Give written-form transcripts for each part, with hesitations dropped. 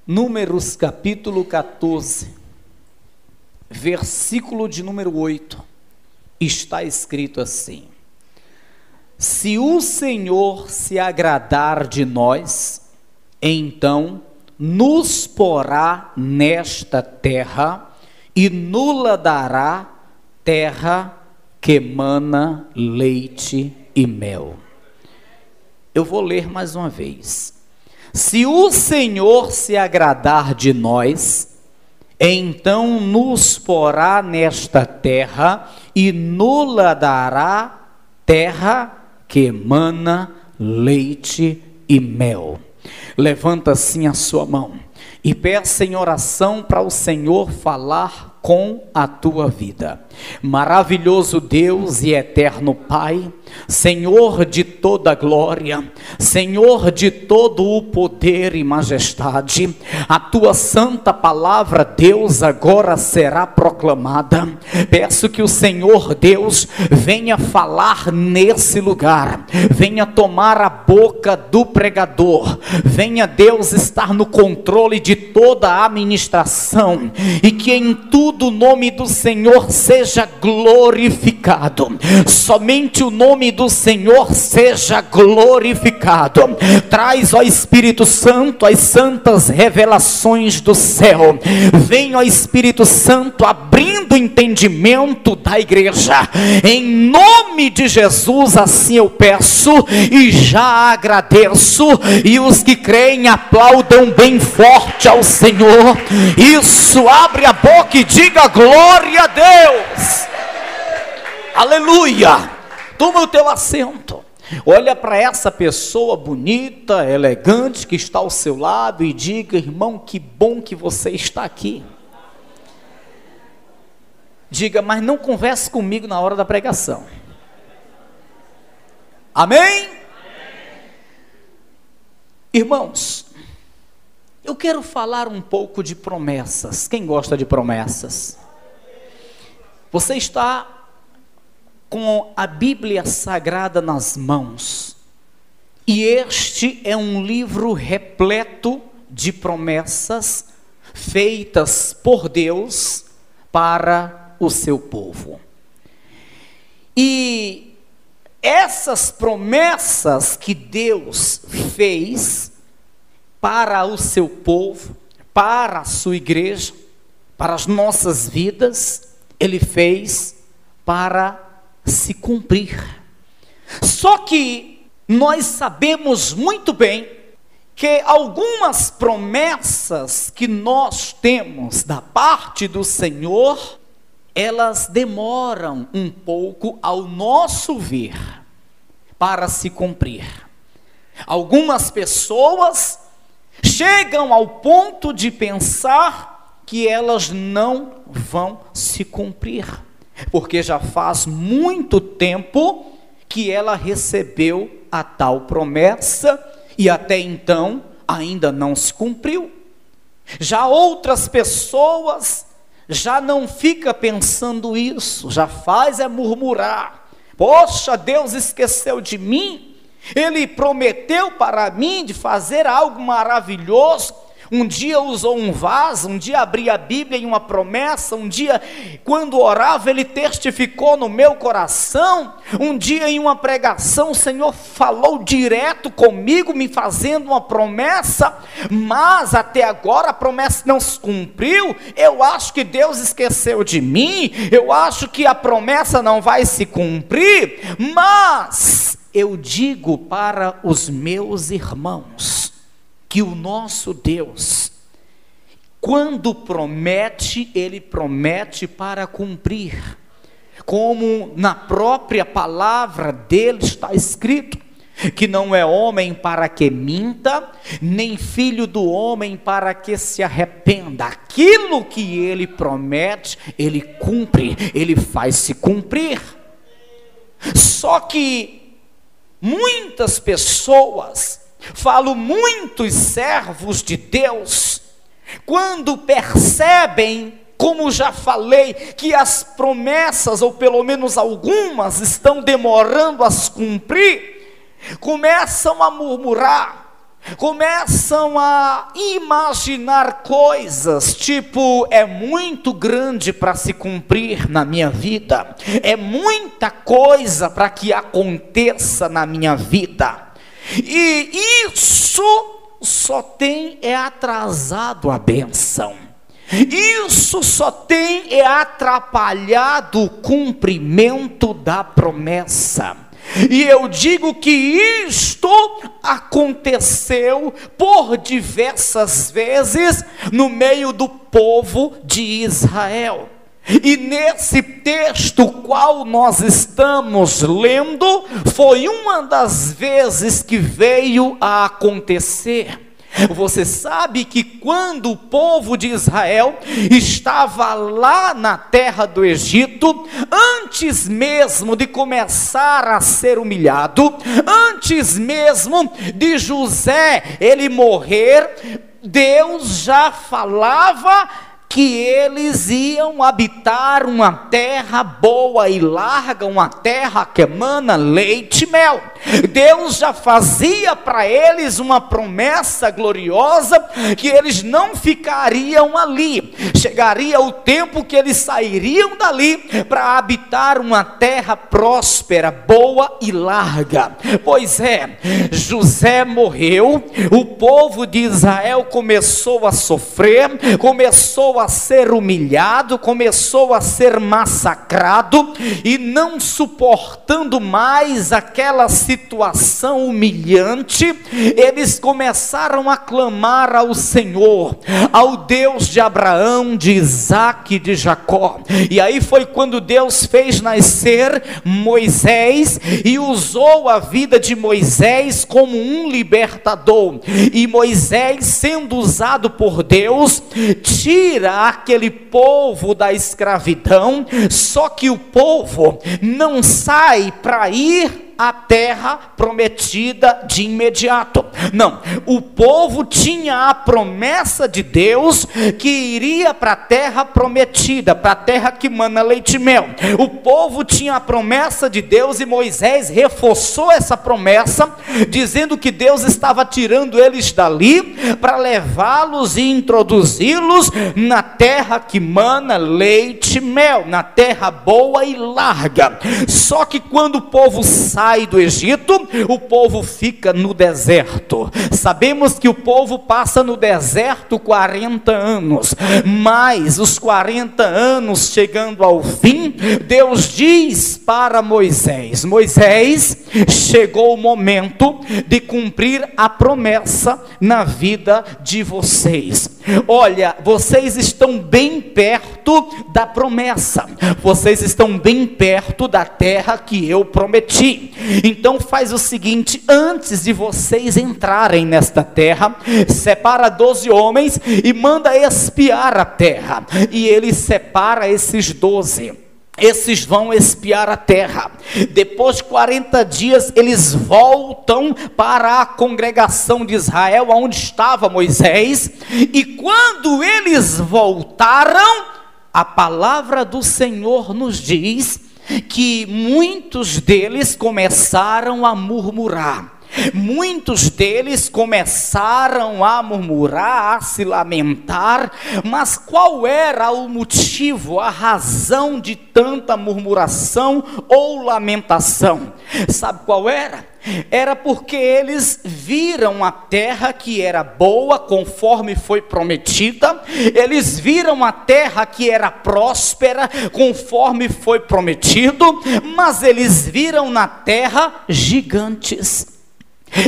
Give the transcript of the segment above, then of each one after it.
Números capítulo 14, versículo de número 8, está escrito assim: se o Senhor se agradar de nós, então nos porá nesta terra e nos dará terra que mana leite e mel. Eu vou ler mais uma vez. Se o Senhor se agradar de nós, então nos porá nesta terra e nos dará terra que mana leite e mel. Levanta assim a sua mão e peça em oração para o Senhor falar com a tua vida. Maravilhoso Deus e eterno Pai, Senhor de toda glória, Senhor de todo o poder e majestade, a tua santa palavra, Deus, agora será proclamada. Peço que o Senhor Deus venha falar nesse lugar, venha tomar a boca do pregador, venha Deus estar no controle de toda a administração, e que em tudo o nome do Senhor seja glorificado. Somente o nome do Senhor seja glorificado. Traz, ó Espírito Santo, as santas revelações do céu. Vem, ó Espírito Santo, abrindo o entendimento da igreja. Em nome de Jesus, assim eu peço e já agradeço. E os que creem aplaudam bem forte ao Senhor. Isso, abre a boca e diga glória a Deus. Aleluia. Toma o teu assento. Olha para essa pessoa bonita, elegante que está ao seu lado e diga: irmão, que bom que você está aqui. Diga: mas não converse comigo na hora da pregação. Amém? Irmãos, eu quero falar um pouco de promessas. Quem gosta de promessas? Você está com a Bíblia Sagrada nas mãos, e este é um livro repleto de promessas feitas por Deus para o seu povo. E essas promessas que Deus fez para o seu povo, para a sua igreja, para as nossas vidas, Ele fez para se cumprir. Só que nós sabemos muito bem que algumas promessas que nós temos da parte do Senhor, elas demoram um pouco, ao nosso ver, para se cumprir. Algumas pessoas chegam ao ponto de pensar que elas não vão se cumprir, porque já faz muito tempo que ela recebeu a tal promessa e até então ainda não se cumpriu. Já outras pessoas já não fica pensando isso, já faz é murmurar: poxa, Deus esqueceu de mim, Ele prometeu para mim de fazer algo maravilhoso. Um dia usou um vaso, um dia abria a Bíblia em uma promessa, um dia quando orava Ele testificou no meu coração, um dia em uma pregação o Senhor falou direto comigo, me fazendo uma promessa, mas até agora a promessa não se cumpriu. Eu acho que Deus esqueceu de mim, eu acho que a promessa não vai se cumprir. Mas eu digo para os meus irmãos que o nosso Deus, quando promete, Ele promete para cumprir, como na própria palavra dele está escrito, que não é homem para que minta, nem filho do homem para que se arrependa. Aquilo que Ele promete, Ele cumpre, Ele faz se cumprir. Só que muitas pessoas, falo muitos servos de Deus, quando percebem, como já falei, que as promessas, ou pelo menos algumas, estão demorando a se cumprir, começam a murmurar, começam a imaginar coisas, tipo, é muito grande para se cumprir na minha vida, é muita coisa para que aconteça na minha vida, e isso só tem atrasado a bênção, isso só tem atrapalhado o cumprimento da promessa. E eu digo que isto aconteceu por diversas vezes no meio do povo de Israel. E nesse texto qual nós estamos lendo, foi uma das vezes que veio a acontecer. Você sabe que quando o povo de Israel estava lá na terra do Egito, antes mesmo de começar a ser humilhado, antes mesmo de José ele morrer, Deus já falava que eles iam habitar uma terra boa e larga, uma terra que emana leite e mel. Deus já fazia para eles uma promessa gloriosa, que eles não ficariam ali, chegaria o tempo que eles sairiam dali, para habitar uma terra próspera, boa e larga. Pois é, José morreu, o povo de Israel começou a sofrer, começou a ser humilhado, começou a ser massacrado, e não suportando mais aquela situação humilhante, eles começaram a clamar ao Senhor, ao Deus de Abraão, de Isaque e de Jacó. E aí foi quando Deus fez nascer Moisés e usou a vida de Moisés como um libertador. E Moisés, sendo usado por Deus, tira aquele povo da escravidão, só que o povo não sai para ir a terra prometida de imediato. Não, o povo tinha a promessa de Deus que iria para a terra prometida, para a terra que mana leite e mel. O povo tinha a promessa de Deus e Moisés reforçou essa promessa, dizendo que Deus estava tirando eles dali para levá-los e introduzi-los na terra que mana leite e mel, na terra boa e larga. Só que quando o povo sai do Egito, o povo fica no deserto. Sabemos que o povo passa no deserto 40 anos, mas os 40 anos chegando ao fim, Deus diz para Moisés: Moisés, chegou o momento de cumprir a promessa na vida de vocês. Olha, vocês estão bem perto da promessa, vocês estão bem perto da terra que eu prometi. Então faz o seguinte: antes de vocês entrarem nesta terra, separa 12 homens e manda espiar a terra. E ele separa esses 12. Esses vão espiar a terra. Depois de 40 dias eles voltam para a congregação de Israel, onde estava Moisés. E quando eles voltaram, a palavra do Senhor nos diz que muitos deles começaram a murmurar. Muitos deles começaram a murmurar, a se lamentar. Mas qual era o motivo, a razão de tanta murmuração ou lamentação? Sabe qual era? Era porque eles viram a terra que era boa, conforme foi prometida. Eles viram a terra que era próspera, conforme foi prometido. Mas eles viram na terra gigantes.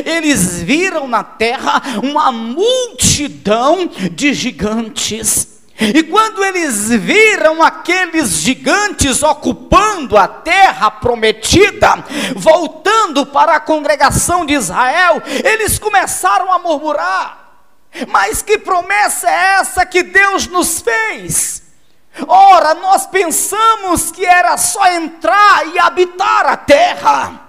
Eles viram na terra uma multidão de gigantes. E quando eles viram aqueles gigantes ocupando a terra prometida, voltando para a congregação de Israel, eles começaram a murmurar: mas que promessa é essa que Deus nos fez? Ora, nós pensamos que era só entrar e habitar a terra.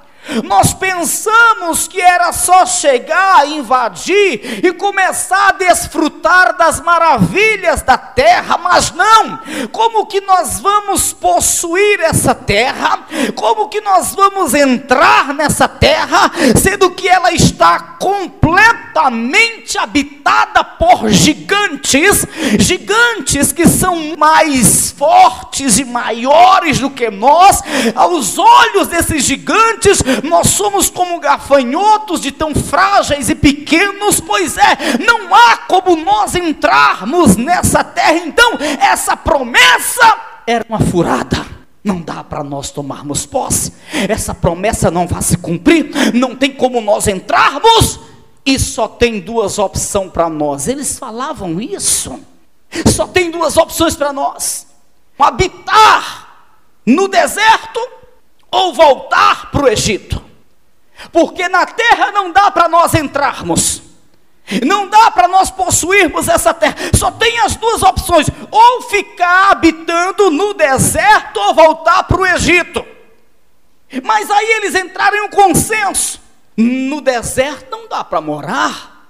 Nós pensamos que era só chegar, invadir e começar a desfrutar das maravilhas da terra, mas não. Como que nós vamos possuir essa terra? Como que nós vamos entrar nessa terra, sendo que ela está completamente novamente habitada por gigantes, gigantes que são mais fortes e maiores do que nós. Aos olhos desses gigantes, nós somos como gafanhotos, de tão frágeis e pequenos. Pois é, não há como nós entrarmos nessa terra. Então, essa promessa era uma furada. Não dá para nós tomarmos posse. Essa promessa não vai se cumprir. Não tem como nós entrarmos. E só tem duas opções para nós. Eles falavam isso. Só tem duas opções para nós: habitar no deserto ou voltar para o Egito. Porque na terra não dá para nós entrarmos. Não dá para nós possuirmos essa terra. Só tem as duas opções: ou ficar habitando no deserto ou voltar para o Egito. Mas aí eles entraram em um consenso: no deserto não dá para morar,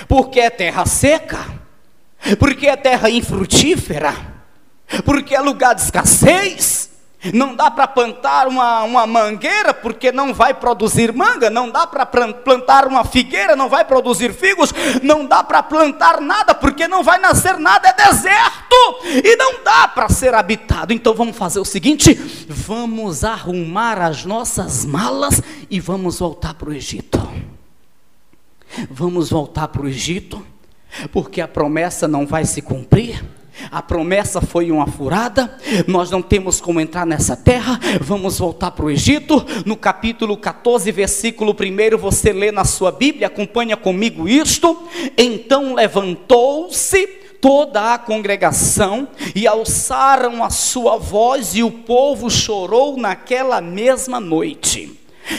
porque é terra seca, porque é terra infrutífera, porque é lugar de escassez. Não dá para plantar uma mangueira, porque não vai produzir manga. Não dá para plantar uma figueira, não vai produzir figos. Não dá para plantar nada, porque não vai nascer nada. É deserto e não dá para ser habitado. Então vamos fazer o seguinte: vamos arrumar as nossas malas e vamos voltar para o Egito. Vamos voltar para o Egito, porque a promessa não vai se cumprir. A promessa foi uma furada, nós não temos como entrar nessa terra. Vamos voltar para o Egito. No capítulo 14, versículo 1, você lê na sua Bíblia, acompanha comigo isto: então levantou-se toda a congregação e alçaram a sua voz, e o povo chorou naquela mesma noite.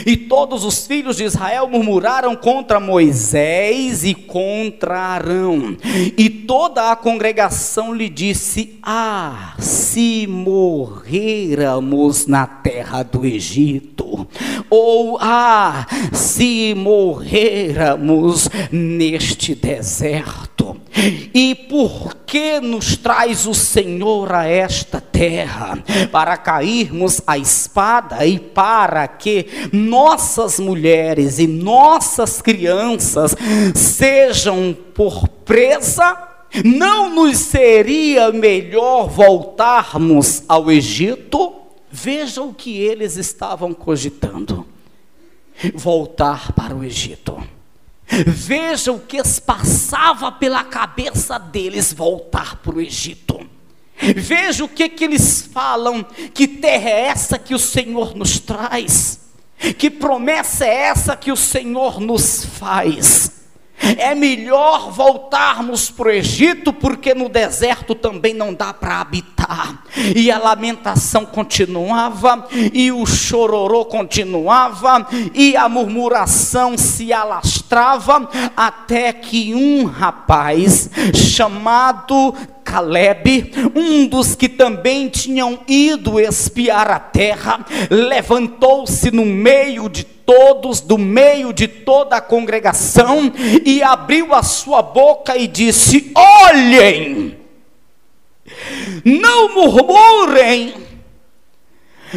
E todos os filhos de Israel murmuraram contra Moisés e contra Arão. E toda a congregação lhe disse: ah, se morrêramos na terra do Egito, ou ah, se morrêramos neste deserto. E por que nos traz o Senhor a esta terra? Para cairmos à espada e para que nossas mulheres e nossas crianças sejam por presa? Não nos seria melhor voltarmos ao Egito? Veja o que eles estavam cogitando: voltar para o Egito. Veja o que passava pela cabeça deles: voltar para o Egito. Veja o que eles falam: que terra é essa que o Senhor nos traz? Que promessa é essa que o Senhor nos faz? É melhor voltarmos para o Egito, porque no deserto também não dá para habitar. E a lamentação continuava, e o chororô continuava, e a murmuração se alastrava, até que um rapaz chamado Caleb, um dos que também tinham ido espiar a terra, levantou-se no meio de todos, do meio de toda a congregação, e abriu a sua boca e disse: olhem, não murmurem,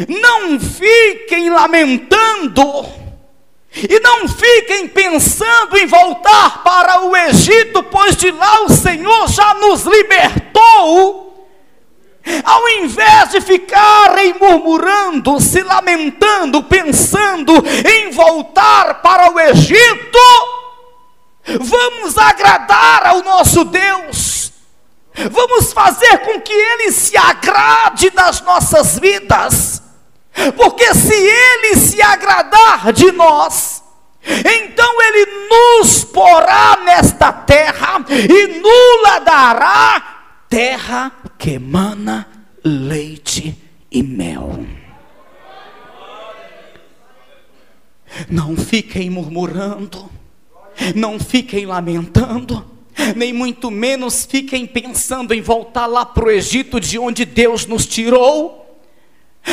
não fiquem lamentando, e não fiquem pensando em voltar para o Egito, pois de lá o Senhor já nos libertou. Ao invés de ficarem murmurando, se lamentando, pensando em voltar para o Egito, vamos agradar ao nosso Deus. Vamos fazer com que Ele se agrade das nossas vidas. Porque se Ele se agradar de nós, então Ele nos porá nesta terra e nos dará terra que emana leite e mel. Não fiquem murmurando, não fiquem lamentando, nem muito menos fiquem pensando em voltar lá para o Egito, de onde Deus nos tirou.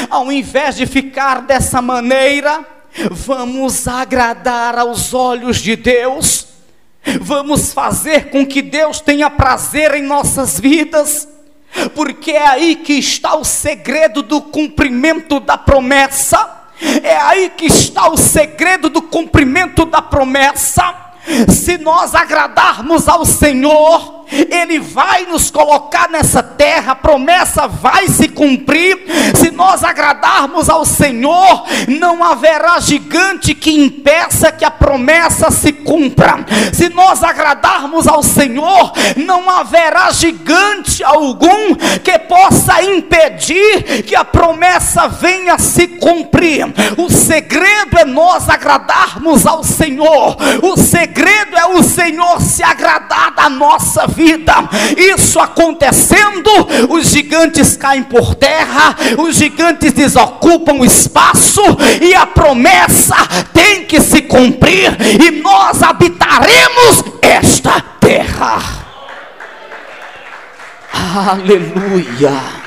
Ao invés de ficar dessa maneira, vamos agradar aos olhos de Deus. Vamos fazer com que Deus tenha prazer em nossas vidas, porque é aí que está o segredo do cumprimento da promessa. É aí que está o segredo do cumprimento da promessa. Se nós agradarmos ao Senhor, Ele vai nos colocar nessa terra, a promessa vai se cumprir. Se nós agradarmos ao Senhor, não haverá gigante que impeça que a promessa se cumpra. Se nós agradarmos ao Senhor, não haverá gigante algum que possa impedir que a promessa venha se cumprir. O segredo é nós agradarmos ao Senhor. O segredo é o Senhor se agradar da nossa vida. Isso acontecendo, os gigantes caem por terra, os gigantes desocupam o espaço, e a promessa tem que se cumprir, e nós habitaremos esta terra. Aleluia.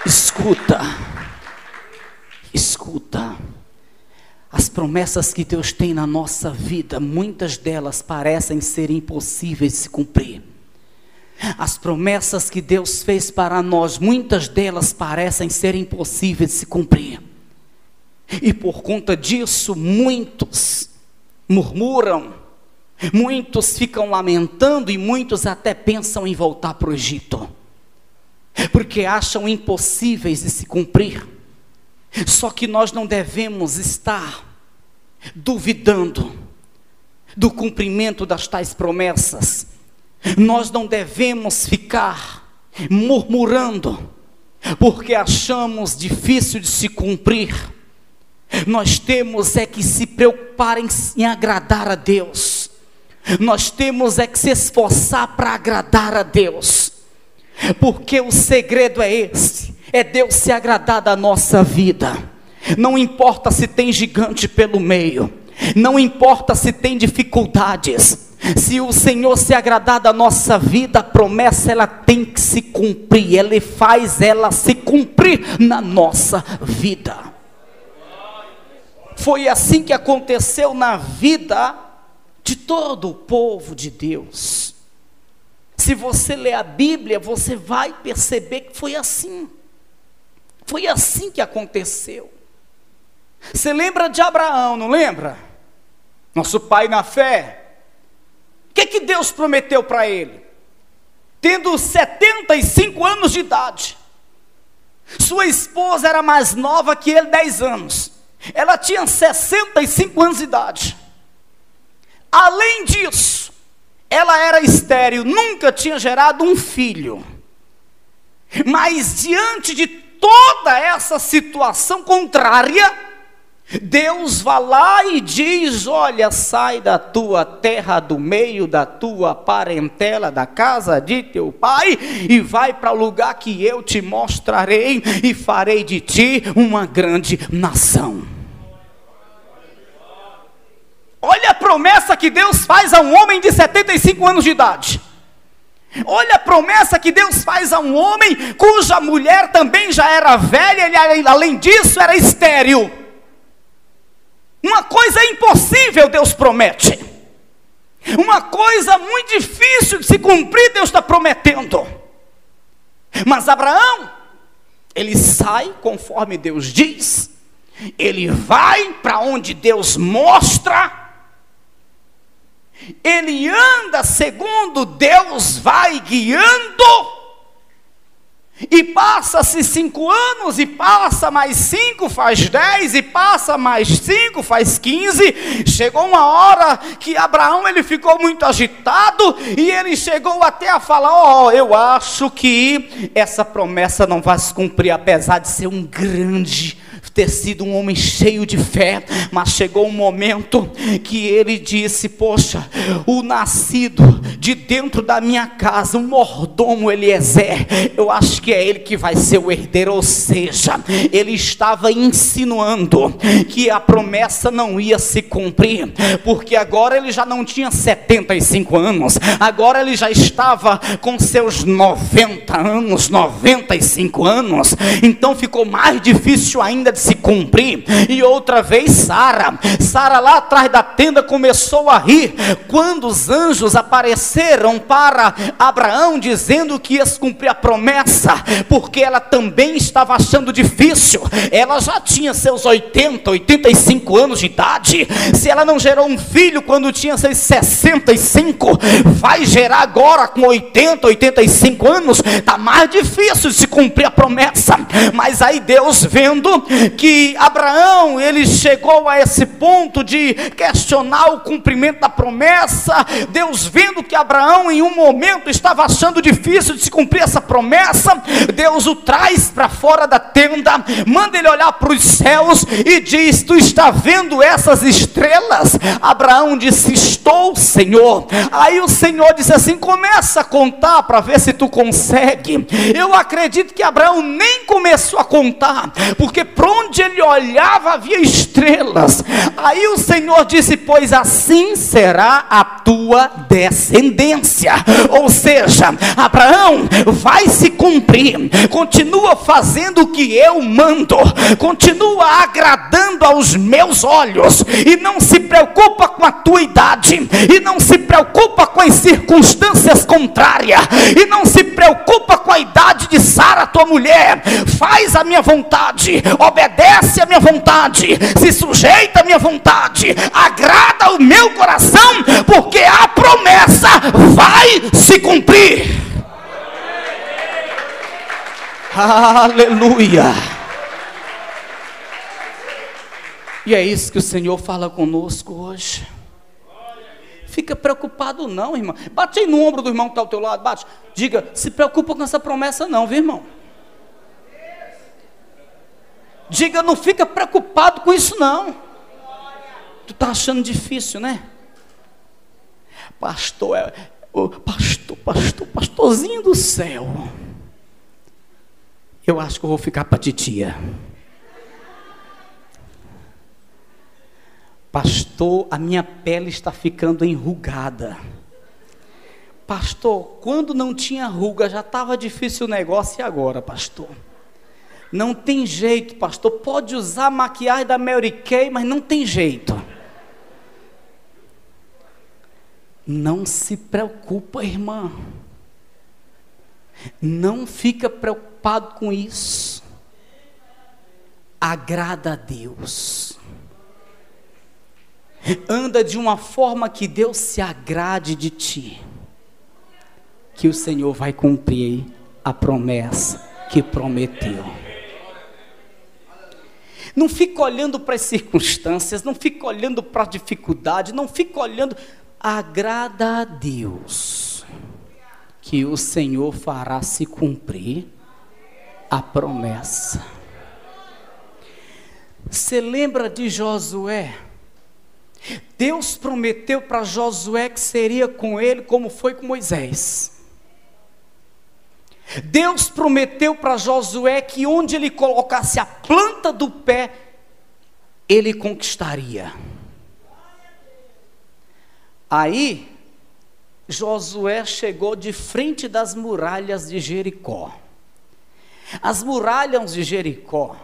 Escuta. As promessas que Deus tem na nossa vida, muitas delas parecem ser impossíveis de se cumprir. As promessas que Deus fez para nós, muitas delas parecem ser impossíveis de se cumprir. E por conta disso, muitos murmuram, muitos ficam lamentando, e muitos até pensam em voltar para o Egito, porque acham impossíveis de se cumprir. Só que nós não devemos estar duvidando do cumprimento das tais promessas. Nós não devemos ficar murmurando porque achamos difícil de se cumprir. Nós temos é que se preocupar em agradar a Deus. Nós temos é que se esforçar para agradar a Deus, porque o segredo é esse. É Deus se agradar da nossa vida. Não importa se tem gigante pelo meio, não importa se tem dificuldades. Se o Senhor se agradar da nossa vida, a promessa ela tem que se cumprir. Ele faz ela se cumprir na nossa vida. Foi assim que aconteceu na vida de todo o povo de Deus. Se você ler a Bíblia, você vai perceber que foi assim. Foi assim que aconteceu. Você lembra de Abraão, não lembra? Nosso pai na fé. O que Deus prometeu para ele? Tendo 75 anos de idade. Sua esposa era mais nova que ele 10 anos. Ela tinha 65 anos de idade. Além disso, ela era estéril, nunca tinha gerado um filho. Mas diante de toda essa situação contrária, Deus vai lá e diz: olha, sai da tua terra, do meio da tua parentela, da casa de teu pai, e vai para o lugar que eu te mostrarei, e farei de ti uma grande nação. Olha a promessa que Deus faz a um homem de 75 anos de idade. Olha a promessa que Deus faz a um homem cuja mulher também já era velha, ele além disso era estéril. Uma coisa impossível Deus promete. Uma coisa muito difícil de se cumprir Deus está prometendo. Mas Abraão, ele sai conforme Deus diz. Ele vai para onde Deus mostra. Ele anda segundo Deus vai guiando, e passa-se 5 anos, e passa mais 5, faz 10, e passa mais 5, faz 15, chegou uma hora que Abraão ele ficou muito agitado, e ele chegou até a falar: eu acho que essa promessa não vai se cumprir, apesar de ser ter sido um homem cheio de fé. Mas chegou um momento que ele disse: poxa, o nascido de dentro da minha casa, o mordomo Eliezer, eu acho que é ele que vai ser o herdeiro. Ou seja, ele estava insinuando que a promessa não ia se cumprir, porque agora ele já não tinha 75 anos, agora ele já estava com seus 90 anos, 95 anos, então ficou mais difícil ainda de se cumprir. E outra vez Sara lá atrás da tenda começou a rir, quando os anjos apareceram apareceram para Abraão dizendo que ia cumprir a promessa, porque ela também estava achando difícil. Ela já tinha seus 80, 85 anos de idade. Se ela não gerou um filho quando tinha seus 65, vai gerar agora com 80, 85 anos. Está mais difícil de se cumprir a promessa. Mas aí Deus, vendo que Abraão, ele chegou a esse ponto de questionar o cumprimento da promessa, Deus vendo que Abraão em um momento estava achando difícil de se cumprir essa promessa, Deus o traz para fora da tenda, manda ele olhar para os céus e diz: tu está vendo essas estrelas? Abraão disse: estou, Senhor. Aí o Senhor disse assim: começa a contar para ver se tu consegue. Eu acredito que Abraão nem começou a contar, porque por onde ele olhava havia estrelas. Aí o Senhor disse: pois assim será a tua descendência. Ou seja, Abraão, vai se cumprir. Continua fazendo o que eu mando, continua agradando aos meus olhos, e não se preocupa com a tua idade, e não se preocupa com as circunstâncias contrárias, e não se preocupa com a idade de Sara, tua mulher. Faz a minha vontade, obedece a minha vontade, se sujeita à minha vontade, agrada o meu coração, porque a promessa vai se cumprir. Aleluia. E é isso que o Senhor fala conosco hoje. Fica preocupado não, irmão. Bate aí no ombro do irmão que está ao teu lado, bate. Diga: se preocupa com essa promessa não, viu, irmão? Diga: não fica preocupado com isso não. Tu está achando difícil, né? Pastorzinho do céu. Eu acho que eu vou ficar para titia. Pastor, a minha pele está ficando enrugada. Pastor, quando não tinha ruga já estava difícil o negócio, e agora, pastor? Não tem jeito, pastor. Pode usar a maquiagem da Mary Kay, mas não tem jeito. Não se preocupa, irmã. Não fica preocupado com isso. Agrada a Deus. Anda de uma forma que Deus se agrade de ti, que o Senhor vai cumprir a promessa que prometeu. Não fica olhando para as circunstâncias, não fica olhando para a dificuldade, não fica olhando. Agrada a Deus, que o Senhor fará se cumprir a promessa. Você lembra de Josué? Deus prometeu para Josué que seria com ele como foi com Moisés. Deus prometeu para Josué que onde ele colocasse a planta do pé, ele conquistaria. Aí, Josué chegou de frente das muralhas de Jericó. As muralhas de Jericó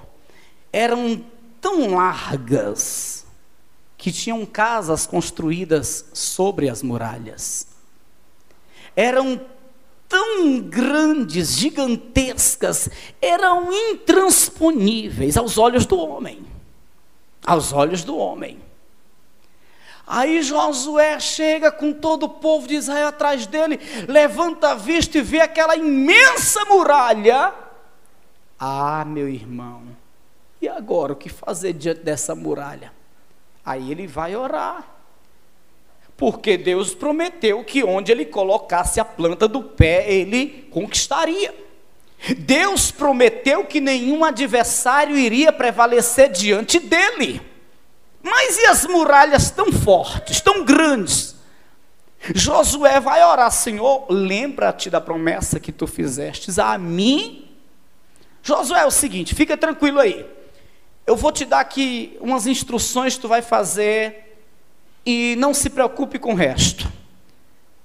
eram tão largas que tinham casas construídas sobre as muralhas. Eram tão grandes, gigantescas, eram intransponíveis aos olhos do homem. Aos olhos do homem. Aí Josué chega com todo o povo de Israel atrás dele, levanta a vista e vê aquela imensa muralha. Ah, meu irmão, e agora o que fazer diante dessa muralha? Aí ele vai orar, porque Deus prometeu que onde ele colocasse a planta do pé, ele conquistaria. Deus prometeu que nenhum adversário iria prevalecer diante dele. Mas e as muralhas tão fortes, tão grandes? Josué vai orar: Senhor, lembra-te da promessa que tu fizestes a mim. Josué, é o seguinte, fica tranquilo aí. Eu vou te dar aqui umas instruções que tu vai fazer e não se preocupe com o resto.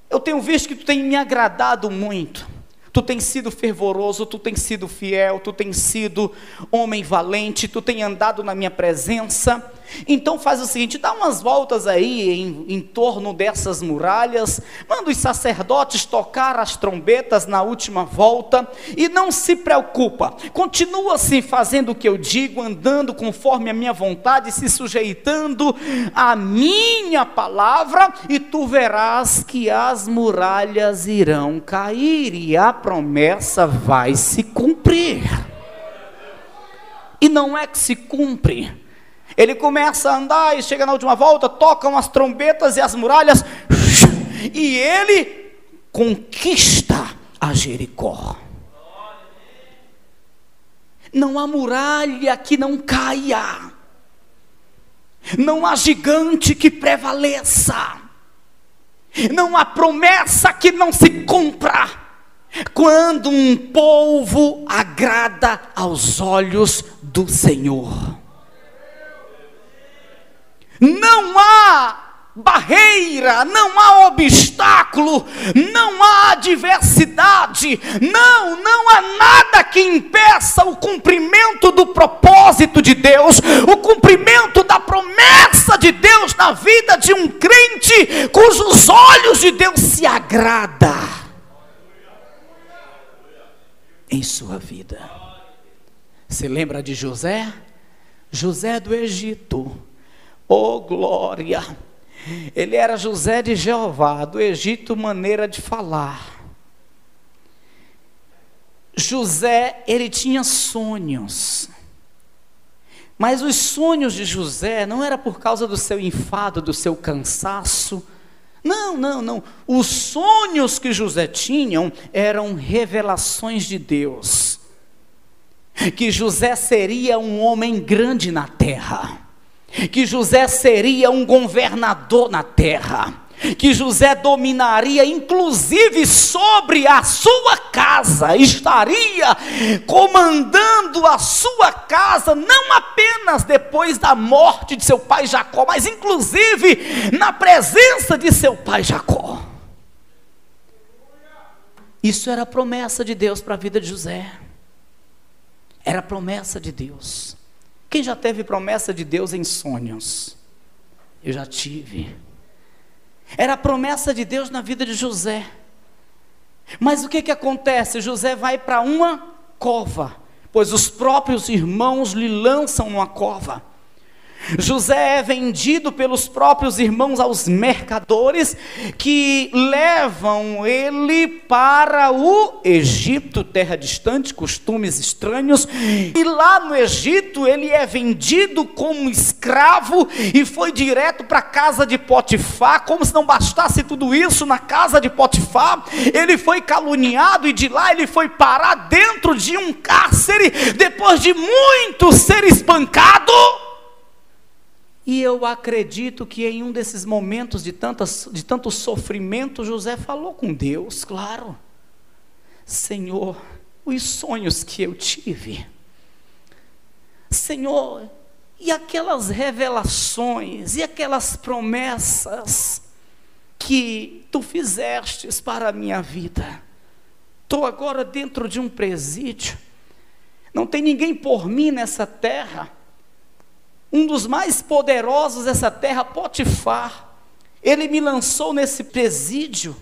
Eu tenho visto que tu tem me agradado muito. Tu tem sido fervoroso, tu tem sido fiel, tu tem sido homem valente, tu tem andado na minha presença. Então faz o seguinte, dá umas voltas aí em torno dessas muralhas, manda os sacerdotes tocar as trombetas na última volta, e não se preocupa, continua assim fazendo o que eu digo, andando conforme a minha vontade, se sujeitando à minha palavra, e tu verás que as muralhas irão cair, e a promessa vai se cumprir. E não é que se cumpre. Ele começa a andar e chega na última volta, tocam as trombetas e as muralhas, e ele conquista a Jericó. Não há muralha que não caia, não há gigante que prevaleça, não há promessa que não se cumpra, quando um povo agrada aos olhos do Senhor. Não há barreira, não há obstáculo, não há adversidade, não há nada que impeça o cumprimento do propósito de Deus, o cumprimento da promessa de Deus na vida de um crente cujos olhos de Deus se agrada em sua vida. Você lembra de José? José do Egito. Oh glória, ele era José de Jeová, do Egito, maneira de falar. José, ele tinha sonhos, mas os sonhos de José não era por causa do seu enfado, do seu cansaço, não, os sonhos que José tinha eram revelações de Deus, que José seria um homem grande na terra, que José seria um governador na terra, que José dominaria inclusive sobre a sua casa, estaria comandando a sua casa, não apenas depois da morte de seu pai Jacó, mas inclusive na presença de seu pai Jacó. Isso era a promessa de Deus para a vida de José, era a promessa de Deus. Quem já teve promessa de Deus em sonhos? Eu já tive. Era a promessa de Deus na vida de José. Mas o que acontece? José vai para uma cova, pois os próprios irmãos lhe lançam numa cova. José é vendido pelos próprios irmãos aos mercadores, que levam ele para o Egito, terra distante, costumes estranhos, e lá no Egito ele é vendido como escravo, e foi direto para a casa de Potifar. Como se não bastasse tudo isso, na casa de Potifar, ele foi caluniado, e de lá ele foi parar dentro de um cárcere, depois de muito ser espancado. E eu acredito que em um desses momentos de tanto sofrimento, José falou com Deus, claro. Senhor, os sonhos que eu tive, Senhor, e aquelas revelações, e aquelas promessas que Tu fizestes para a minha vida. Estou agora dentro de um presídio, não tem ninguém por mim nessa terra. Um dos mais poderosos dessa terra, Potifar, ele me lançou nesse presídio.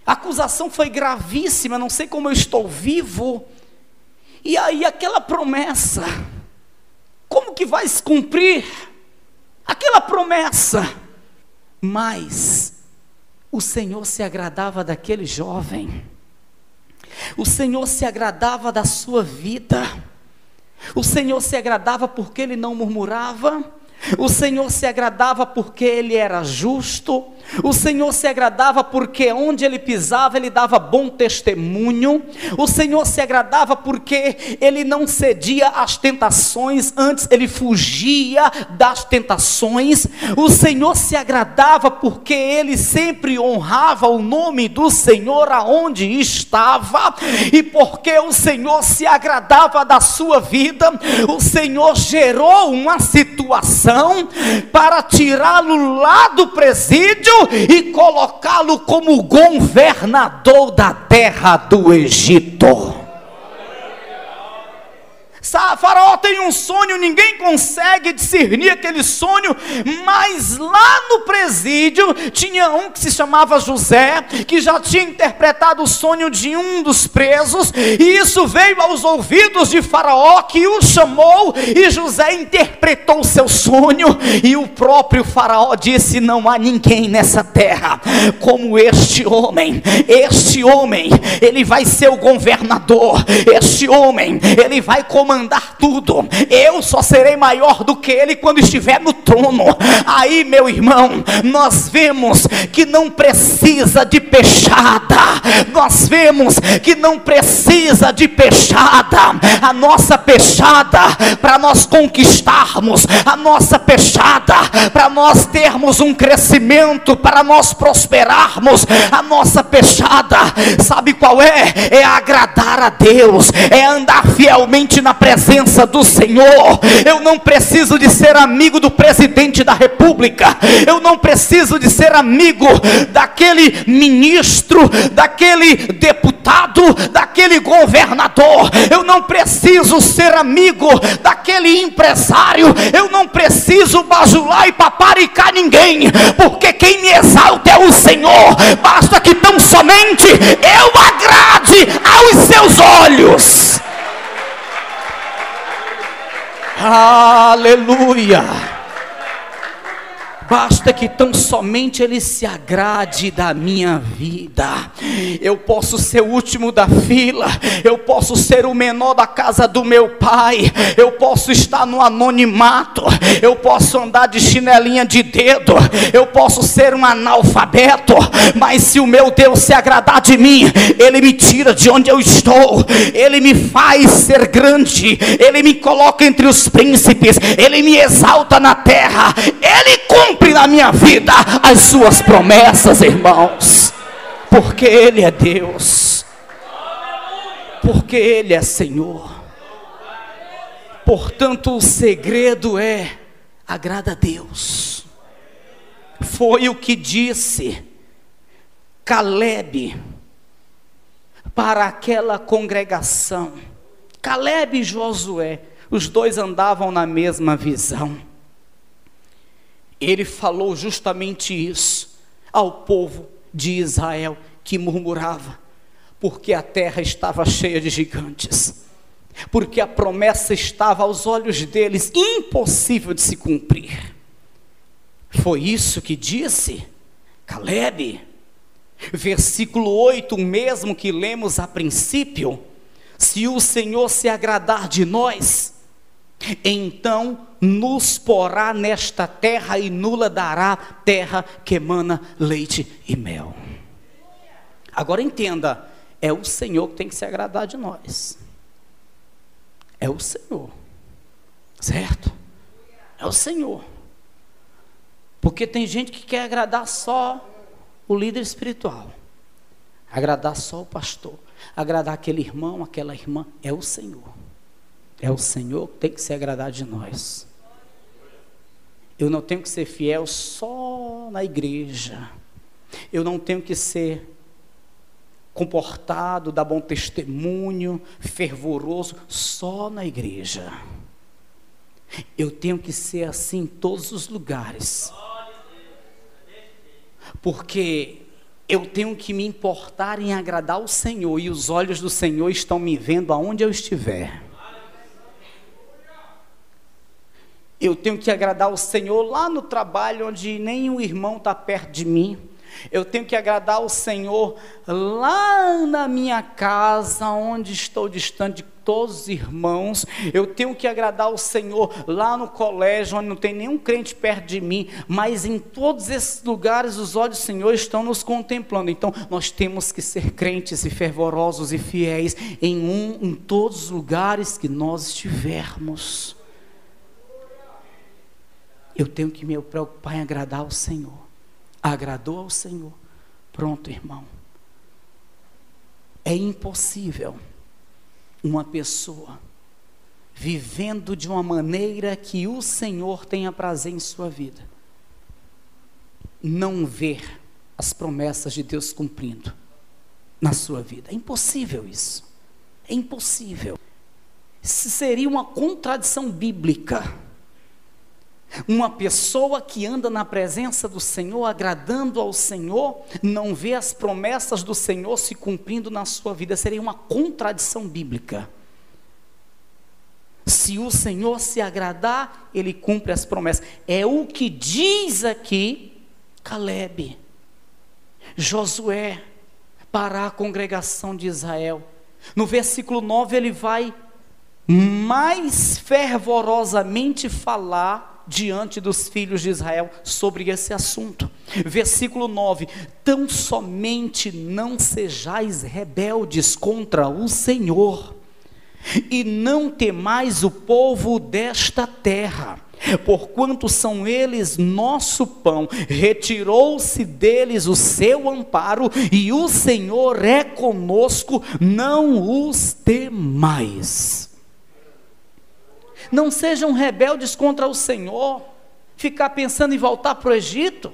A acusação foi gravíssima, não sei como eu estou vivo. E aí aquela promessa, como que vai se cumprir? Aquela promessa. Mas o Senhor se agradava daquele jovem. O Senhor se agradava da sua vida. O Senhor se agradava porque ele não murmurava. O Senhor se agradava porque ele era justo. O Senhor se agradava porque onde ele pisava ele dava bom testemunho. O Senhor se agradava porque ele não cedia às tentações, antes ele fugia das tentações. O Senhor se agradava porque ele sempre honrava o nome do Senhor aonde estava, e porque o Senhor se agradava da sua vida, o Senhor gerou uma situação para tirá-lo lá do presídio e colocá-lo como governador da terra do Egito. Faraó tem um sonho, ninguém consegue discernir aquele sonho, mas lá no presídio tinha um que se chamava José, que já tinha interpretado o sonho de um dos presos, e isso veio aos ouvidos de Faraó, que o chamou, e José interpretou o seu sonho, e o próprio Faraó disse: não há ninguém nessa terra como este homem, ele vai ser o governador, este homem, ele vai comandar tudo, eu só serei maior do que ele quando estiver no trono. Aí, meu irmão, nós vemos que não precisa de peixada, a nossa peixada, para nós conquistarmos, a nossa peixada, para nós termos um crescimento, para nós prosperarmos, a nossa peixada, sabe qual é? É agradar a Deus, é andar fielmente na presença do Senhor. Eu não preciso de ser amigo do presidente da república, eu não preciso de ser amigo daquele ministro, daquele deputado, daquele governador, eu não preciso ser amigo daquele empresário, eu não preciso bajular e paparicar ninguém, porque quem me exalta é o Senhor. Basta que tão somente eu agrade aos seus olhos. Aleluia. Basta que tão somente Ele se agrade da minha vida. Eu posso ser o último da fila, eu posso ser o menor da casa do meu pai, eu posso estar no anonimato, eu posso andar de chinelinha de dedo, eu posso ser um analfabeto, mas se o meu Deus se agradar de mim, Ele me tira de onde eu estou, Ele me faz ser grande, Ele me coloca entre os príncipes, Ele me exalta na terra, Ele cumpre na minha vida as suas promessas, irmãos, porque Ele é Deus, porque Ele é Senhor. Portanto, o segredo é: agrada a Deus. Foi o que disse Caleb para aquela congregação. Caleb e Josué, os dois andavam na mesma visão. Ele falou justamente isso ao povo de Israel, que murmurava, porque a terra estava cheia de gigantes, porque a promessa estava aos olhos deles impossível de se cumprir. Foi isso que disse Caleb. Versículo 8, mesmo que lemos a princípio: se o Senhor se agradar de nós, então nos porá nesta terra e nula dará terra que emana leite e mel. Agora entenda, é o Senhor que tem que se agradar de nós. É o Senhor, certo? É o Senhor. Porque tem gente que quer agradar só o líder espiritual, agradar só o pastor, agradar aquele irmão, aquela irmã. É o Senhor. É o Senhor que tem que se agradar de nós. Eu não tenho que ser fiel só na igreja. Eu não tenho que ser comportado, dar bom testemunho, fervoroso só na igreja. Eu tenho que ser assim em todos os lugares. Porque eu tenho que me importar em agradar o Senhor, e os olhos do Senhor estão me vendo aonde eu estiver. Eu tenho que agradar o Senhor lá no trabalho, onde nenhum irmão está perto de mim. Eu tenho que agradar o Senhor lá na minha casa, onde estou distante de todos os irmãos. Eu tenho que agradar o Senhor lá no colégio, onde não tem nenhum crente perto de mim. Mas em todos esses lugares, os olhos do Senhor estão nos contemplando. Então nós temos que ser crentes e fervorosos e fiéis em todos os lugares que nós estivermos. Eu tenho que me preocupar em agradar ao Senhor. Agradou ao Senhor, pronto, irmão. É impossível uma pessoa vivendo de uma maneira que o Senhor tenha prazer em sua vida, não ver as promessas de Deus cumprindo na sua vida. É impossível isso. É impossível. Isso seria uma contradição bíblica. Uma pessoa que anda na presença do Senhor, agradando ao Senhor, não vê as promessas do Senhor se cumprindo na sua vida. Seria uma contradição bíblica. Se o Senhor se agradar, Ele cumpre as promessas. É o que diz aqui Calebe, Josué, para a congregação de Israel. No versículo 9 ele vai mais fervorosamente falar diante dos filhos de Israel sobre esse assunto. Versículo 9: tão somente não sejais rebeldes contra o Senhor, e não temais o povo desta terra, porquanto são eles nosso pão. Retirou-se deles o seu amparo, e o Senhor é conosco, não os temais. Não sejam rebeldes contra o Senhor, ficar pensando em voltar para o Egito,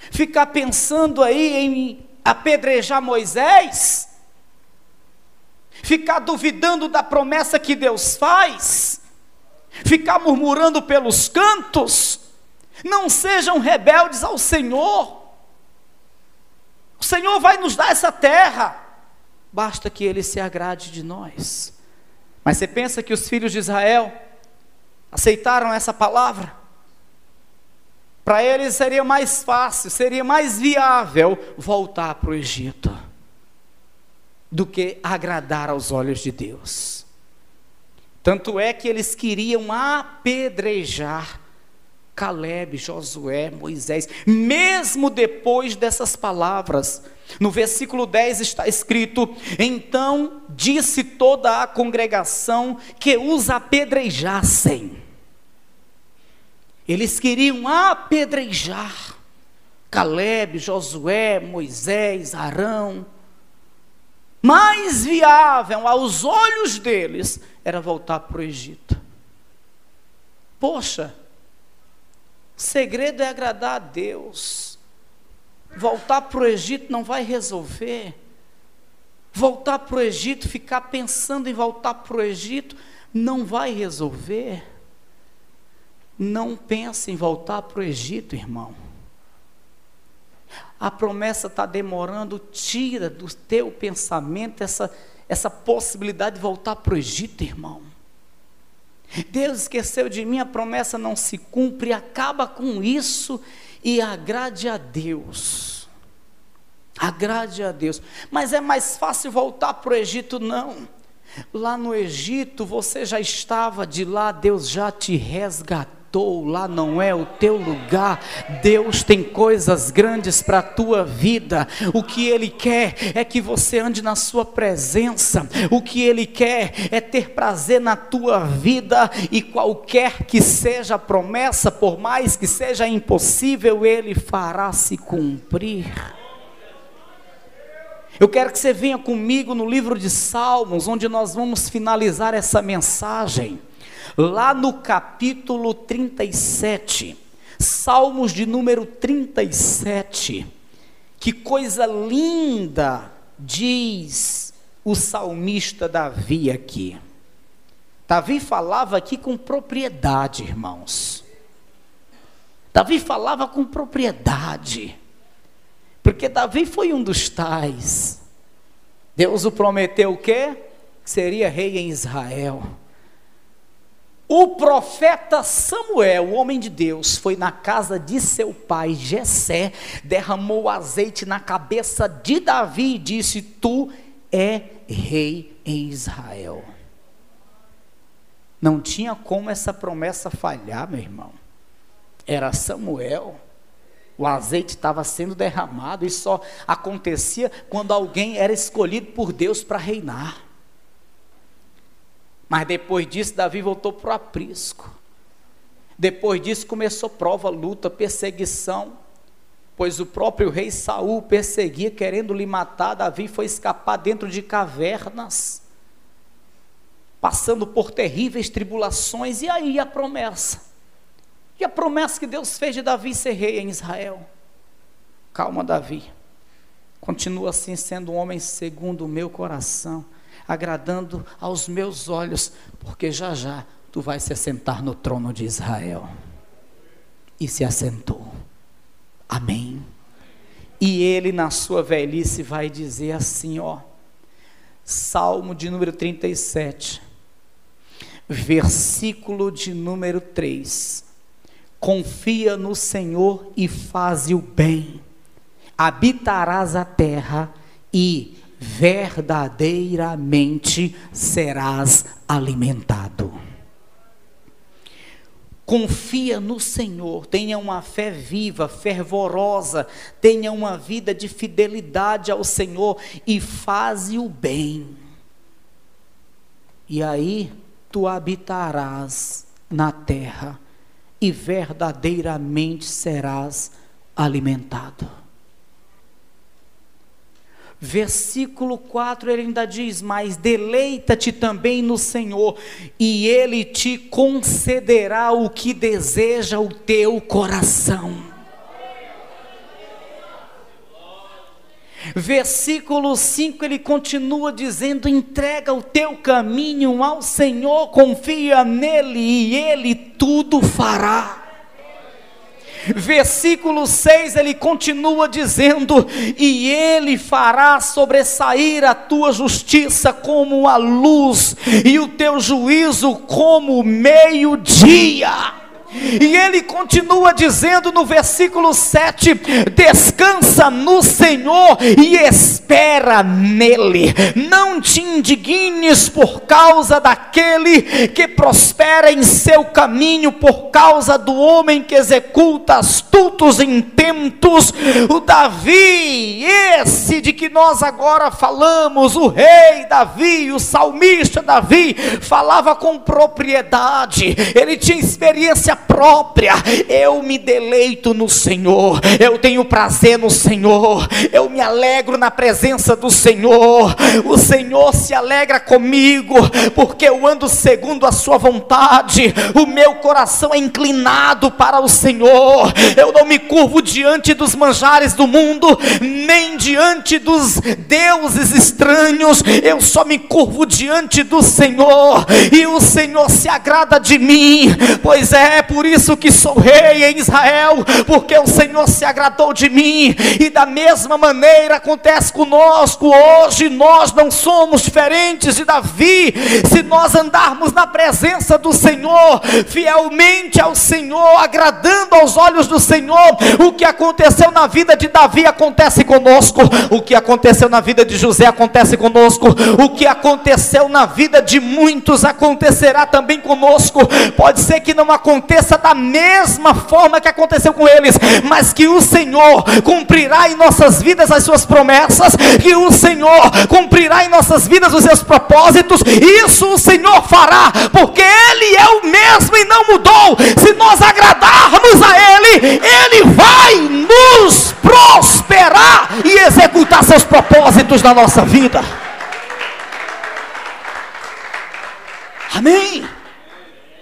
ficar pensando aí em apedrejar Moisés, ficar duvidando da promessa que Deus faz, ficar murmurando pelos cantos. Não sejam rebeldes ao Senhor. O Senhor vai nos dar essa terra, basta que Ele se agrade de nós. Mas você pensa que os filhos de Israel aceitaram essa palavra? Para eles seria mais fácil, seria mais viável voltar para o Egito do que agradar aos olhos de Deus. Tanto é que eles queriam apedrejar Calebe, Josué, Moisés, mesmo depois dessas palavras. No versículo 10 está escrito: então disse toda a congregação que os apedrejassem. Eles queriam apedrejar Calebe, Josué, Moisés, Arão. Mais viável aos olhos deles era voltar para o Egito. Poxa, o segredo é agradar a Deus. Voltar para o Egito não vai resolver. Voltar para o Egito, ficar pensando em voltar para o Egito, não vai resolver. Não pense em voltar para o Egito, irmão. A promessa está demorando, tira do teu pensamento essa possibilidade de voltar para o Egito, irmão. Deus esqueceu de mim, a promessa não se cumpre, acaba com isso e agrade a Deus. Agrade a Deus. Mas é mais fácil voltar para o Egito? Não. Lá no Egito você já estava, de lá Deus já te resgatou. Lá não é o teu lugar. Deus tem coisas grandes para a tua vida. O que Ele quer é que você ande na sua presença. O que Ele quer é ter prazer na tua vida, e qualquer que seja a promessa, por mais que seja impossível, Ele fará se cumprir. Eu quero que você venha comigo no livro de Salmos, onde nós vamos finalizar essa mensagem. Lá no capítulo 37, Salmos de número 37, que coisa linda diz o salmista Davi aqui. Davi falava aqui com propriedade, irmãos. Davi falava com propriedade, porque Davi foi um dos tais. Deus o prometeu o quê? Que seria rei em Israel. O profeta Samuel, o homem de Deus, foi na casa de seu pai Jessé, derramou azeite na cabeça de Davi e disse: tu é rei em Israel. Não tinha como essa promessa falhar, meu irmão. Era Samuel. O azeite estava sendo derramado, e só acontecia quando alguém era escolhido por Deus para reinar. Mas depois disso, Davi voltou para o aprisco. Depois disso começou prova, luta, perseguição, pois o próprio rei Saul perseguia, querendo lhe matar. Davi foi escapar dentro de cavernas, passando por terríveis tribulações. E aí a promessa? E a promessa que Deus fez de Davi ser rei em Israel? Calma, Davi, continua assim sendo um homem segundo o meu coração. agradando aos meus olhos, porque já já tu vais se assentar no trono de Israel. E se assentou. Amém. E ele na sua velhice vai dizer assim, Salmo de número 37, versículo de número 3, confia no Senhor e faze o bem, habitarás a terra e verdadeiramente serás alimentado. Confia no Senhor, tenha uma fé viva, fervorosa, tenha uma vida de fidelidade ao Senhor e faze o bem. E aí tu habitarás na terra e verdadeiramente serás alimentado. Versículo 4, ele ainda diz, mas deleita-te também no Senhor, e Ele te concederá o que deseja o teu coração. Versículo 5, ele continua dizendo, entrega o teu caminho ao Senhor, confia nele e Ele tudo fará. Versículo 6, ele continua dizendo, e Ele fará sobressair a tua justiça como a luz, e o teu juízo como o meio-dia. E ele continua dizendo no versículo 7, descansa no Senhor e espera nele, não te indignes por causa daquele que prospera em seu caminho, por causa do homem que executa astutos intentos. O Davi, esse de que nós agora falamos, o rei Davi, o salmista Davi, falava com propriedade, ele tinha experiência própria. Eu me deleito no Senhor, eu tenho prazer no Senhor, eu me alegro na presença do Senhor. O Senhor se alegra comigo, porque eu ando segundo a sua vontade. O meu coração é inclinado para o Senhor. Eu não me curvo diante dos manjares do mundo, nem diante dos deuses estranhos. Eu só me curvo diante do Senhor, e o Senhor se agrada de mim. Pois é por isso que sou rei em Israel, porque o Senhor se agradou de mim. E da mesma maneira acontece conosco hoje. Nós não somos diferentes de Davi. Se nós andarmos na presença do Senhor, fielmente ao Senhor, agradando aos olhos do Senhor, o que aconteceu na vida de Davi acontece conosco, o que aconteceu na vida de José acontece conosco, o que aconteceu na vida de muitos acontecerá também conosco. Pode ser que não aconteça da mesma forma que aconteceu com eles, mas que o Senhor cumprirá em nossas vidas as suas promessas, que o Senhor cumprirá em nossas vidas os seus propósitos. Isso o Senhor fará, porque Ele é o mesmo e não mudou. Se nós agradarmos a Ele, Ele vai nos prosperar e executar seus propósitos na nossa vida. Amém?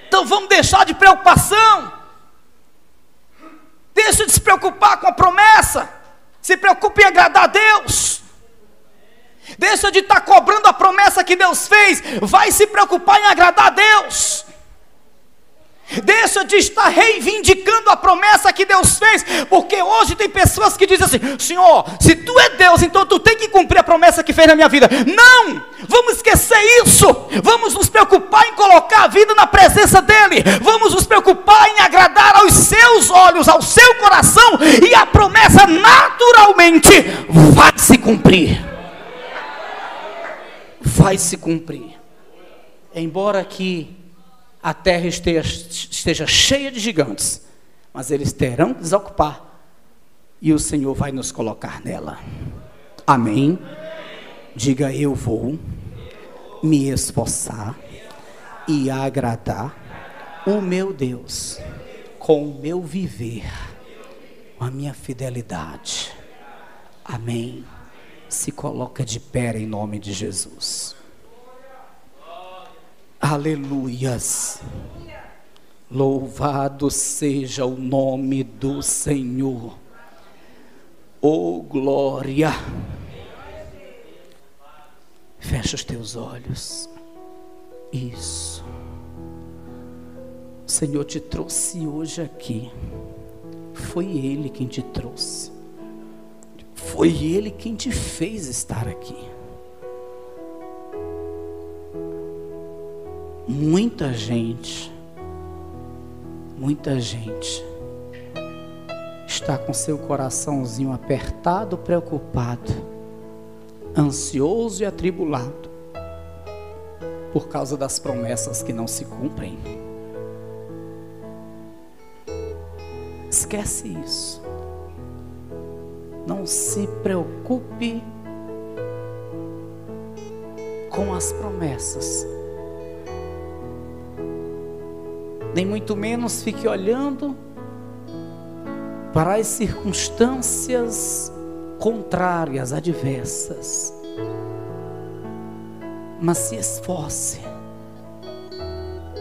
Então vamos deixar de preocupação. Deixa de se preocupar com a promessa. Se preocupe em agradar a Deus. Deixa de estar cobrando a promessa que Deus fez. Vai se preocupar em agradar a Deus. Deixa de estar reivindicando a promessa que Deus fez, porque hoje tem pessoas que dizem assim: Senhor, se tu é Deus, então tu tem que cumprir a promessa que fez na minha vida. Não, vamos esquecer isso. Vamos nos preocupar em colocar a vida na presença dEle. Vamos nos preocupar em agradar aos seus olhos, ao seu coração, e a promessa naturalmente vai se cumprir. Vai se cumprir. Embora que a terra esteja cheia de gigantes, mas eles terão que desocupar, e o Senhor vai nos colocar nela. Amém? Diga: eu vou me esforçar e agradar o meu Deus com o meu viver, com a minha fidelidade. Amém? Se coloca de pé em nome de Jesus. Aleluias. Louvado seja o nome do Senhor. Oh glória. Fecha os teus olhos. Isso. O Senhor te trouxe hoje aqui. Foi Ele quem te trouxe. Foi Ele quem te fez estar aqui. Muita gente está com seu coraçãozinho apertado, preocupado, ansioso e atribulado por causa das promessas que não se cumprem. Esquece isso. Não se preocupe com as promessas. Nem muito menos fique olhando para as circunstâncias contrárias, adversas. Mas se esforce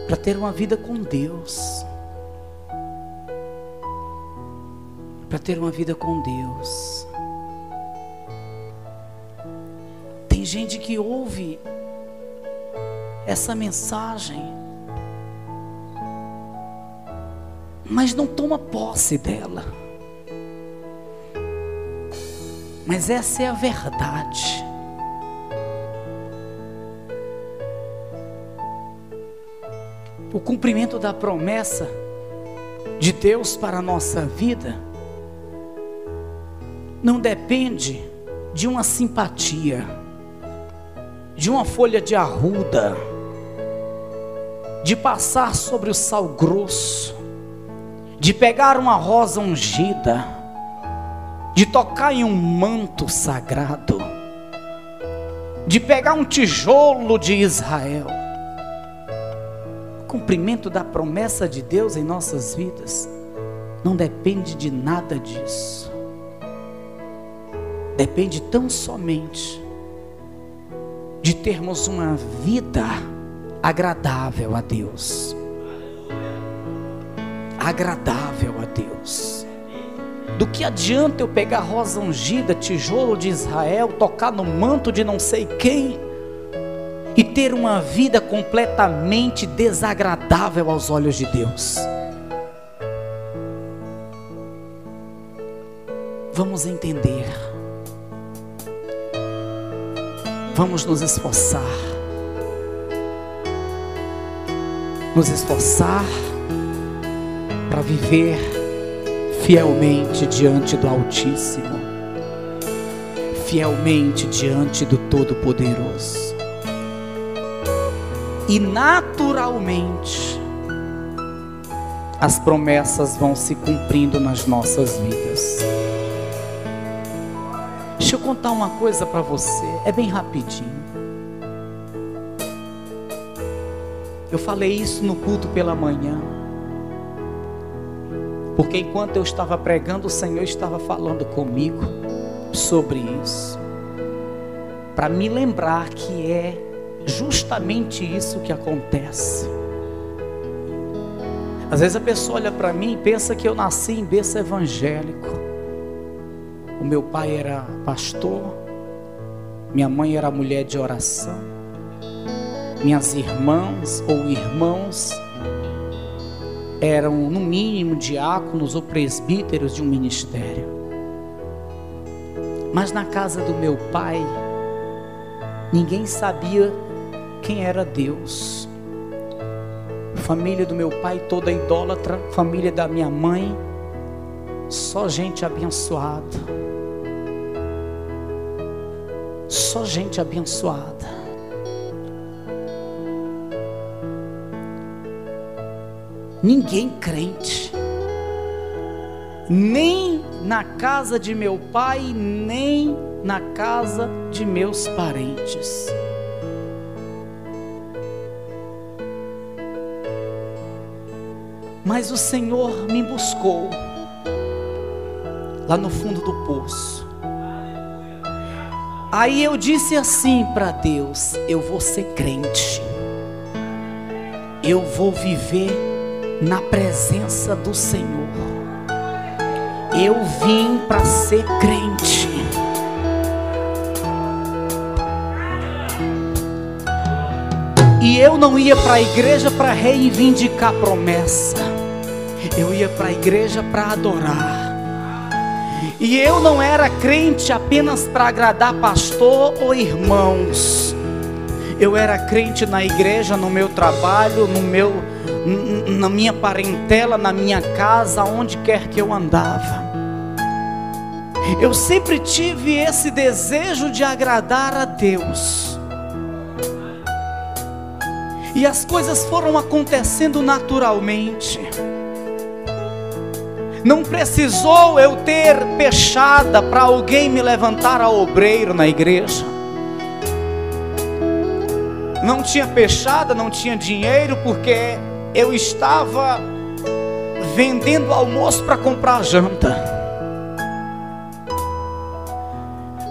para ter uma vida com Deus. Para ter uma vida com Deus. Tem gente que ouve essa mensagem, mas não toma posse dela. Mas essa é a verdade. O cumprimento da promessa de Deus para a nossa vida não depende de uma simpatia, de uma folha de arruda, de passar sobre o sal grosso, de pegar uma rosa ungida, de tocar em um manto sagrado, de pegar um tijolo de Israel. O cumprimento da promessa de Deus em nossas vidas não depende de nada disso. Depende tão somente de termos uma vida agradável a Deus. Agradável a Deus. Do que adianta eu pegar rosa ungida, tijolo de Israel, tocar no manto de não sei quem e ter uma vida completamente desagradável aos olhos de Deus? Vamos entender. Vamos nos esforçar. Nos esforçar para viver fielmente diante do Altíssimo, fielmente diante do Todo-Poderoso. E naturalmente as promessas vão se cumprindo nas nossas vidas. Deixa eu contar uma coisa para você, é bem rapidinho. Eu falei isso no culto pela manhã, porque enquanto eu estava pregando, o Senhor estava falando comigo sobre isso, para me lembrar que é justamente isso que acontece. Às vezes a pessoa olha para mim e pensa que eu nasci em berço evangélico. O meu pai era pastor, minha mãe era mulher de oração, minhas irmãs ou irmãos eram no mínimo diáconos ou presbíteros de um ministério. Mas na casa do meu pai, ninguém sabia quem era Deus. Família do meu pai toda idólatra, família da minha mãe, só gente abençoada. Só gente abençoada. Ninguém crente, nem na casa de meu pai, nem na casa de meus parentes. Mas o Senhor me buscou lá no fundo do poço. Aí eu disse assim para Deus: eu vou ser crente, eu vou viver na presença do Senhor. Eu vim para ser crente. eu não ia para a igreja para reivindicar promessa. Eu ia para a igreja para adorar. E eu não era crente apenas para agradar pastor ou irmãos. Eu era crente na igreja, no meu trabalho, na minha parentela, na minha casa, onde quer que eu andava. Eu sempre tive esse desejo de agradar a Deus. E as coisas foram acontecendo naturalmente. Não precisou eu ter pechada para alguém me levantar a obreiro na igreja. Não tinha pechada, não tinha dinheiro, porque eu estava vendendo almoço para comprar janta.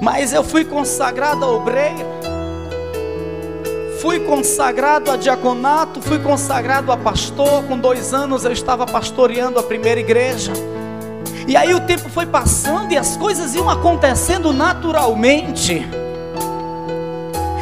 Mas eu fui consagrado a obreiro, fui consagrado a diaconato, fui consagrado a pastor. Com 2 anos eu estava pastoreando a primeira igreja. E aí o tempo foi passando e as coisas iam acontecendo naturalmente.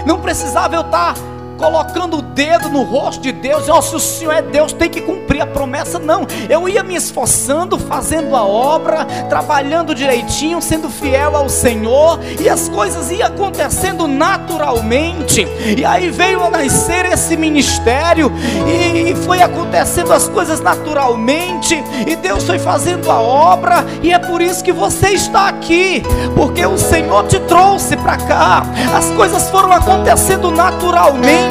Não precisava eu estar colocando o dedo no rosto de Deus, se o Senhor é Deus, tem que cumprir a promessa. Não, eu ia me esforçando, fazendo a obra, trabalhando direitinho, sendo fiel ao Senhor, e as coisas iam acontecendo naturalmente. E aí veio a nascer esse ministério, e foi acontecendo as coisas naturalmente, e Deus foi fazendo a obra, e é por isso que você está aqui, porque o Senhor te trouxe para cá. As coisas foram acontecendo naturalmente.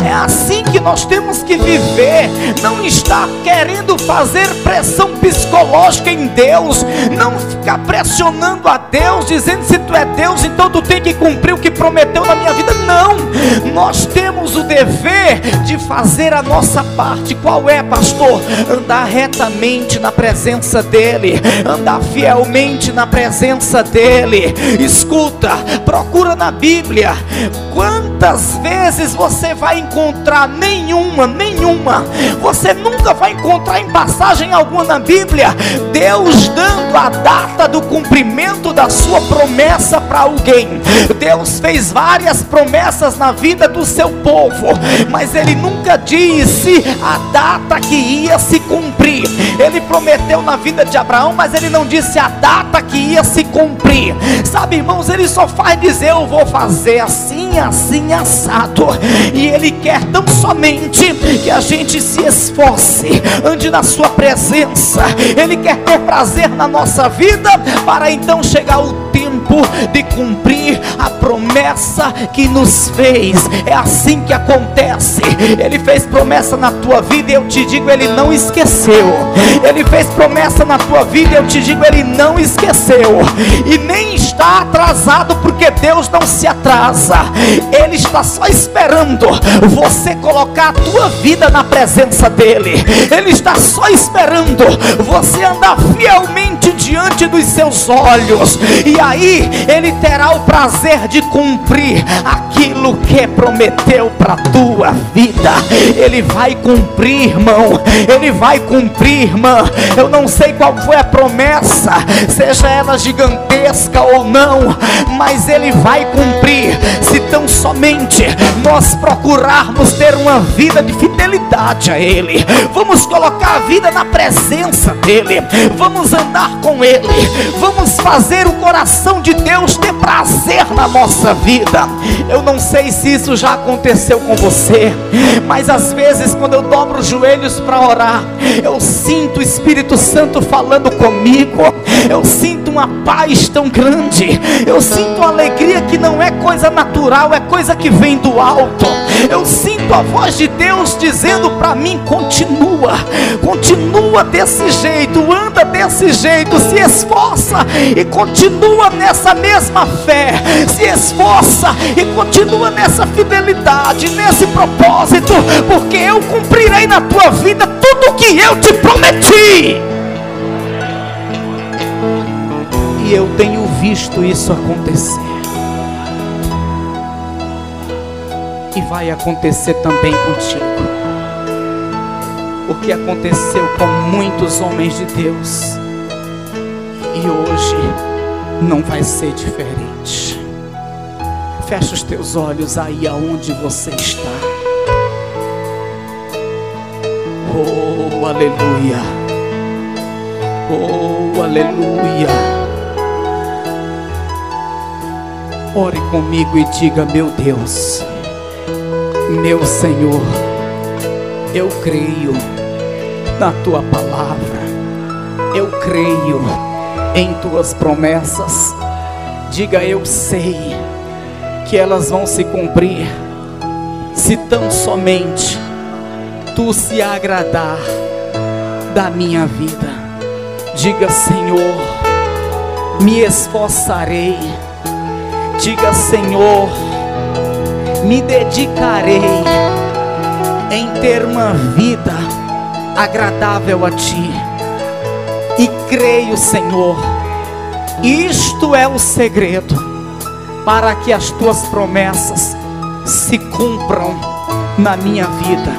É assim que nós temos que viver. Não estar querendo fazer pressão psicológica em Deus, não ficar pressionando a Deus, dizendo: se tu é Deus, então tu tem que cumprir o que prometeu na minha vida. Não, nós temos o dever de fazer a nossa parte. Qual é, pastor? Andar retamente na presença dEle, andar fielmente na presença dEle. Escuta, procura na Bíblia. Quantas vezes você vai encontrar? Nenhuma. Você nunca vai encontrar em passagem alguma na Bíblia Deus dando a data do cumprimento da sua promessa para alguém. Deus fez várias promessas na vida do seu povo, mas Ele nunca disse a data que ia se cumprir. Ele prometeu na vida de Abraão, mas Ele não disse a data que ia se cumprir. Sabe, irmãos, Ele só faz dizer: eu vou fazer assim, assim, assado. E Ele quer tão somente que a gente se esforce, ande na sua presença. Ele quer ter prazer na nossa vida, para então chegar o tempo de cumprir a promessa que nos fez. É assim que acontece. Ele fez promessa na tua vida, e eu te digo, Ele não esqueceu. Ele fez promessa na tua vida, e eu te digo, Ele não esqueceu. E nem está atrasado, porque Deus não se atrasa. Ele está só esperando você colocar a tua vida na presença dEle. Ele está só esperando você andar fielmente diante dos seus olhos, e aí Ele terá o prazer de cumprir aquilo que prometeu para a tua vida. Ele vai cumprir, irmão. Ele vai cumprir, irmã. Eu não sei qual foi a promessa, seja ela gigantesca ou não, mas Ele vai cumprir, se tão somente nós procurarmos ter uma vida de fidelidade a Ele. Vamos colocar a vida na presença dEle, vamos andar com Ele, vamos fazer o coração de Deus ter prazer na nossa vida. Eu não sei se isso já aconteceu com você, mas às vezes quando eu dobro os joelhos para orar, eu sinto o Espírito Santo falando comigo. Eu sinto uma paz tão grande, eu sinto uma alegria que não é coisa natural, é coisa que vem do alto. Eu sinto a voz de Deus dizendo para mim: continua desse jeito, anda desse jeito, se esforça e continua nessa mesma fé, se esforça e continua nessa fidelidade, nesse propósito, porque eu cumprirei na tua vida tudo o que eu te prometi. E eu tenho visto isso acontecer, e vai acontecer também contigo, porque aconteceu com muitos homens de Deus, e hoje não vai ser diferente. Fecha os teus olhos aí aonde você está. Oh, aleluia. Oh, aleluia. Ore comigo e diga: meu Deus, meu Senhor, eu creio na tua palavra, eu creio em tuas promessas. Diga: eu sei que elas vão se cumprir, se tão somente tu se agradar da minha vida. Diga: Senhor, me esforçarei. Diga: Senhor, me dedicarei em ter uma vida agradável a ti. E creio, Senhor, isto é o segredo para que as tuas promessas se cumpram na minha vida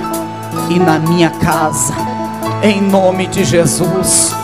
e na minha casa, em nome de Jesus.